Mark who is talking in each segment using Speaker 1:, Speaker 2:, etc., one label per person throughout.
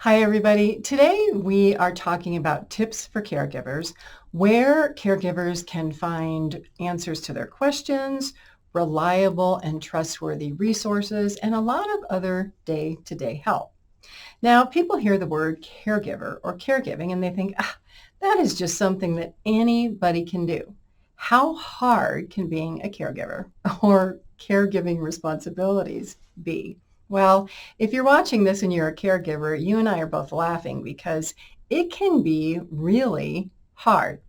Speaker 1: Hi, everybody. Today we are talking about tips for caregivers, where caregivers can find answers to their questions, reliable and trustworthy resources, and a lot of other day-to-day help. Now, people hear the word caregiver or caregiving and they think, that is just something that anybody can do. How hard can being a caregiver or caregiving responsibilities be? Well, if you're watching this and you're a caregiver, you and I are both laughing because it can be really hard.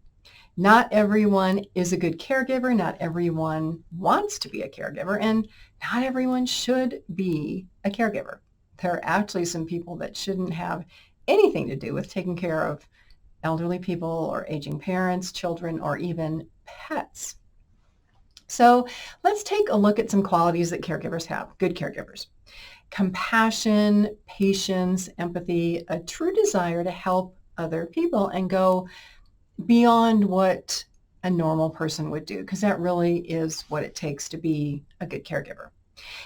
Speaker 1: Not everyone is a good caregiver. Not everyone wants to be a caregiver, and not everyone should be a caregiver. There are actually some people that shouldn't have anything to do with taking care of elderly people or aging parents, children, or even pets. So let's take a look at some qualities that caregivers have, good caregivers. Compassion, patience, empathy, a true desire to help other people and go beyond what a normal person would do, because that really is what it takes to be a good caregiver.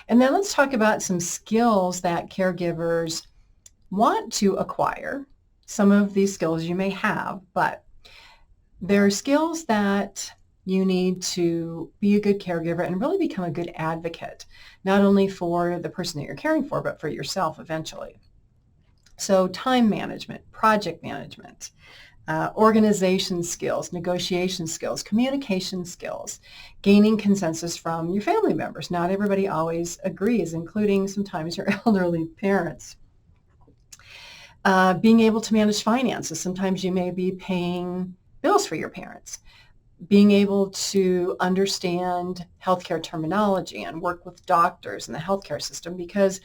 Speaker 1: And then let's talk about some skills that caregivers want to acquire. Some of these skills you may have, but there are skills that you need to be a good caregiver and really become a good advocate, not only for the person that you're caring for, but for yourself eventually. So time management, project management, organization skills, negotiation skills, communication skills, gaining consensus from your family members. Not everybody always agrees, including sometimes your elderly parents. Being able to manage finances. Sometimes you may be paying bills for your parents. Being able to understand healthcare terminology and work with doctors in the healthcare system, because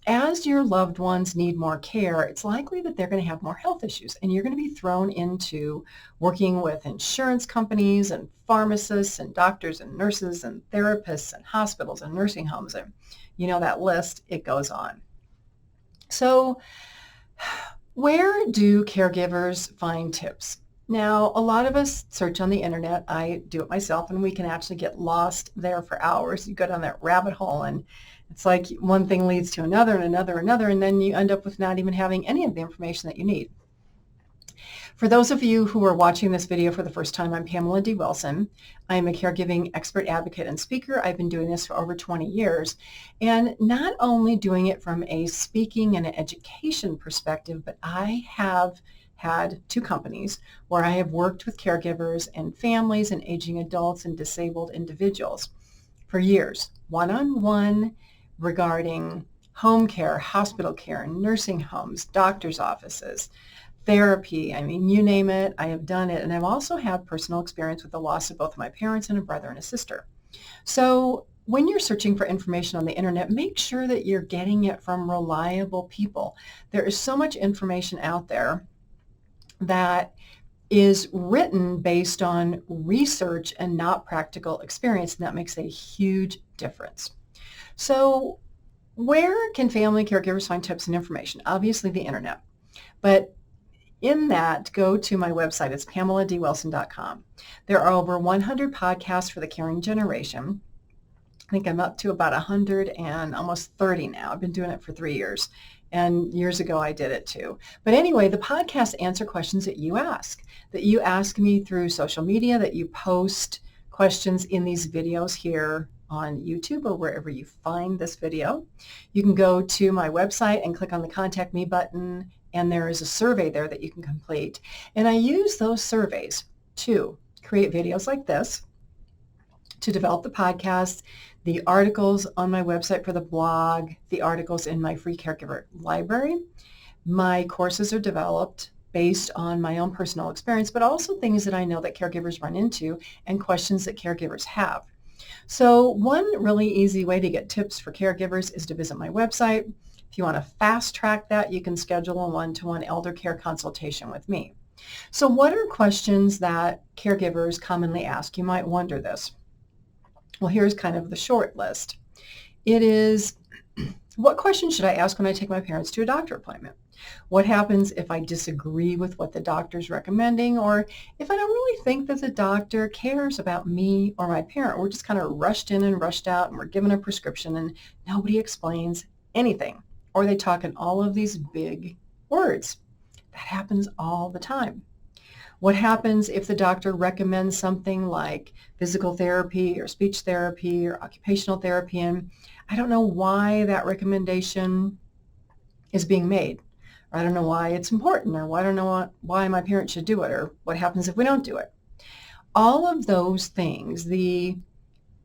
Speaker 1: as your loved ones need more care, it's likely that they're going to have more health issues, and you're going to be thrown into working with insurance companies and pharmacists and doctors and nurses and therapists and hospitals and nursing homes. And you know that list, it goes on. So where do caregivers find tips? Now, a lot of us search on the internet. I do it myself, and we can actually get lost there for hours. You go down that rabbit hole, and it's like one thing leads to another and another and another, and then you end up with not even having any of the information that you need. For those of you who are watching this video for the first time, I'm Pamela D Wilson. I am a caregiving expert, advocate, and speaker. I've been doing this for over 20 years, and not only doing it from a speaking and an education perspective, but I have had two companies where I have worked with caregivers and families and aging adults and disabled individuals for years, one-on-one, regarding home care, hospital care, nursing homes, doctor's offices, therapy. I mean, you name it, I have done it. And I've also had personal experience with the loss of both my parents and a brother and a sister. So when you're searching for information on the internet, make sure that you're getting it from reliable people. There is so much information out there that is written based on research and not practical experience, and that makes a huge difference. So where can family caregivers find tips and information? Obviously the internet, but in that, go to my website. It's PamelaDWilson.com. There are over 100 podcasts for the caring generation. I think I'm up to about 100 and almost 30 now. I've been doing it for 3 years. And years ago, I did it too. But anyway, the podcasts answer questions that you ask me through social media, that you post questions in these videos here on YouTube or wherever you find this video. You can go to my website and click on the Contact Me button, and there is a survey there that you can complete. And I use those surveys to create videos like this, to develop the podcasts, the articles on my website for the blog, the articles in my free caregiver library. My courses are developed based on my own personal experience, but also things that I know that caregivers run into and questions that caregivers have. So one really easy way to get tips for caregivers is to visit my website. If you want to fast track that, you can schedule a one-to-one Eldercare consultation with me. So what are questions that caregivers commonly ask? You might wonder this. Well, here's kind of the short list. It is, what questions should I ask when I take my parents to a doctor appointment? What happens if I disagree with what the doctor's recommending, or if I don't really think that the doctor cares about me or my parent? We're just kind of rushed in and rushed out, and we're given a prescription and nobody explains anything. Or they talk in all of these big words. That happens all the time. What happens if the doctor recommends something like physical therapy or speech therapy or occupational therapy, and I don't know why that recommendation is being made, or I don't know why it's important, or I don't know why my parents should do it, or what happens if we don't do it. All of those things, the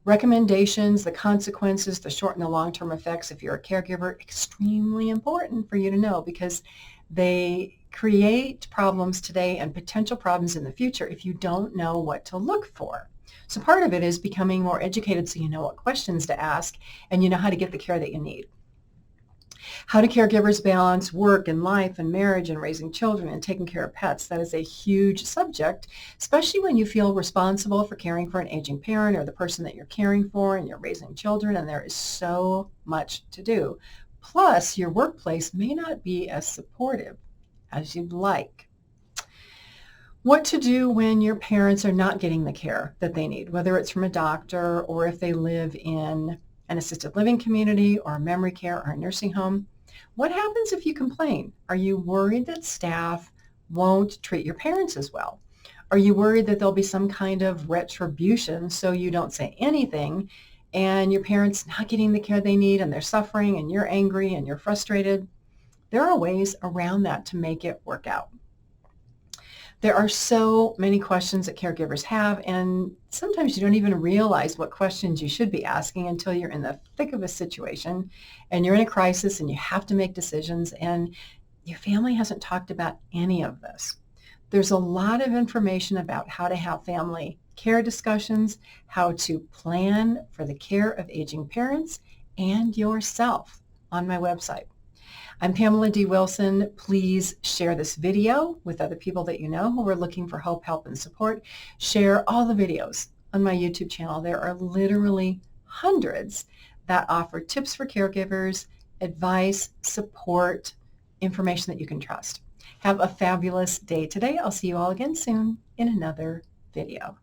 Speaker 1: recommendations, the consequences, the short and the long-term effects, if you're a caregiver, extremely important for you to know, because they create problems today and potential problems in the future if you don't know what to look for. So part of it is becoming more educated so you know what questions to ask and you know how to get the care that you need. How do caregivers balance work and life and marriage and raising children and taking care of pets? That is a huge subject, especially when you feel responsible for caring for an aging parent or the person that you're caring for and you're raising children, and there is so much to do. Plus, your workplace may not be as supportive as you'd like. What to do when your parents are not getting the care that they need, whether it's from a doctor or if they live in an assisted living community or a memory care or a nursing home. What happens if you complain? Are you worried that staff won't treat your parents as well? Are you worried that there'll be some kind of retribution so you don't say anything and your parents not getting the care they need and they're suffering and you're angry and you're frustrated? There are ways around that to make it work out. There are so many questions that caregivers have, and sometimes you don't even realize what questions you should be asking until you're in the thick of a situation and you're in a crisis and you have to make decisions and your family hasn't talked about any of this. There's a lot of information about how to have family care discussions, how to plan for the care of aging parents and yourself on my website. I'm Pamela D Wilson. Please share this video with other people that you know who are looking for hope, help, and support. Share all the videos on my YouTube channel. There are literally hundreds that offer tips for caregivers, advice, support, information that you can trust. Have a fabulous day today. I'll see you all again soon in another video.